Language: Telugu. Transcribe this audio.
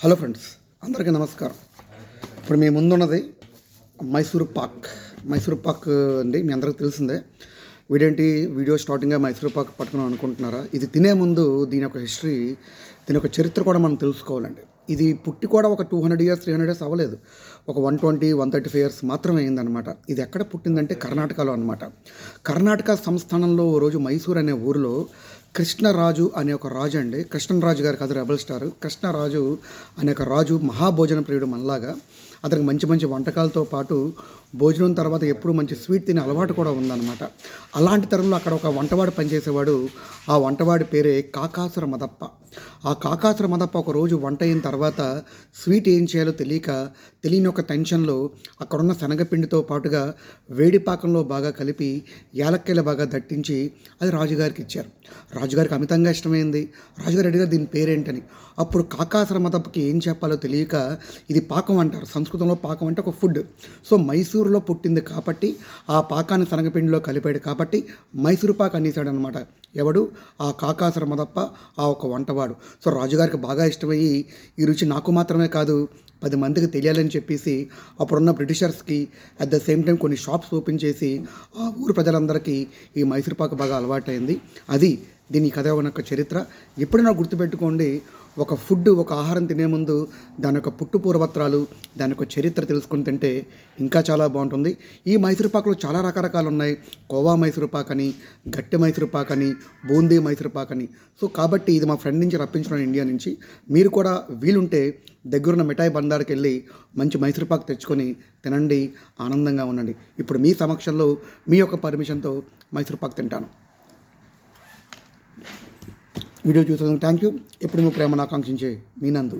హలో ఫ్రెండ్స్, అందరికీ నమస్కారం. ఇప్పుడు మీ ముందున్నది మైసూర్ పాక్ అండి. మీ అందరికీ తెలిసిందే. వీడియో స్టార్టింగ్గా మైసూర్ పాక్ పట్టుకున్నాం అనుకుంటున్నారా? ఇది తినే ముందు దీని యొక్క హిస్టరీ, దీని యొక్క చరిత్ర కూడా మనం తెలుసుకోవాలండి. ఇది పుట్టి కూడా ఒక 200 ఇయర్స్ 300 ఇయర్స్ అవ్వలేదు. ఒక 120 135 ఇయర్స్ మాత్రమే అయిందనమాట. ఇది ఎక్కడ పుట్టిందంటే కర్ణాటకలో అనమాట. కర్ణాటక సంస్థానంలో ఓ రోజు మైసూర్ అనే ఊరిలో కృష్ణరాజు అనే ఒక రాజు అండి. కృష్ణరాజు గారు కాదు, రెబల్ స్టార్ కృష్ణరాజు అనే ఒక రాజు మహాభోజన ప్రియుడు మనలాగా. అతనికి మంచి మంచి వంటకాలతో పాటు భోజనం తర్వాత ఎప్పుడు మంచి స్వీట్ తినే అలవాటు కూడా ఉందన్నమాట. అలాంటి తరంలో అక్కడ ఒక వంటవాడు పనిచేసేవాడు. ఆ వంటవాడి పేరే కాకాసుర మదప్ప. ఆ కాకాసుర మదప్ప ఒక రోజు వంట అయిన తర్వాత స్వీట్ ఏం చేయాలో తెలియని ఒక టెన్షన్లో అక్కడున్న శనగపిండితో పాటుగా వేడి పాకంలో బాగా కలిపి యాలక్కాయలు బాగా దట్టించి అది రాజుగారికి ఇచ్చారు. రాజుగారికి అమితంగా ఇష్టమైంది. రాజుగారు అడిగారు దీని పేరేంటని. అప్పుడు కాకాసుర మదప్పకి ఏం చెప్పాలో తెలియక ఇది పాకం అంటారు. సంస్కృతంలో పాకం అంటే ఒక ఫుడ్. సో మైసూరులో పుట్టింది కాబట్టి ఆ పాకాన్ని శనగపిండిలో కలిపాడు కాబట్టి మైసూరు పాక్ అనేసాడు అనమాట. ఎవడు? ఆ కాకాసుర మదప్ప, ఆ ఒక వంటవాడు. సో రాజుగారికి బాగా ఇష్టమయ్యి ఈ రుచి నాకు మాత్రమే కాదు 10 మందికి తెలియాలని చెప్పేసి అప్పుడున్న బ్రిటిషర్స్కి అట్ ద సేమ్ టైం కొన్ని షాప్స్ ఓపెన్ చేసి ఆ ఊరు ప్రజలందరికీ ఈ మైసూర్ పాక్ బాగా అలవాటైంది. అది దీని కథ యొక్క చరిత్ర. ఎప్పుడైనా గుర్తుపెట్టుకోండి, ఒక ఫుడ్, ఒక ఆహారం తినే ముందు దాని యొక్క పుట్టు పూర్వత్రాలు, దాని యొక్క చరిత్ర తెలుసుకుని తింటే ఇంకా చాలా బాగుంటుంది. ఈ మైసూర్ పాకులో చాలా రకరకాలు ఉన్నాయి. కోవా మైసూర్ పాక్ అని, గట్టి మైసూర్ పాక్ అని, బూందీ మైసూర్ పాక్ అని. సో కాబట్టి ఇది మా ఫ్రెండ్ నుంచి రప్పించుకున్నాను, ఇండియా నుంచి. మీరు కూడా వీలుంటే దగ్గరున్న మిఠాయి బందార్కి వెళ్ళి మంచి మైసూర్ పాక్ తెచ్చుకొని తినండి, ఆనందంగా ఉండండి. ఇప్పుడు మీ సమక్షంలో మీ యొక్క పర్మిషన్తో మైసూర్ పాక్ తింటాను. వీడియో చూసినందుకు థ్యాంక్ యూ. ఎప్పుడు మీ ప్రేమను ఆకాంక్షించే మీ నందు.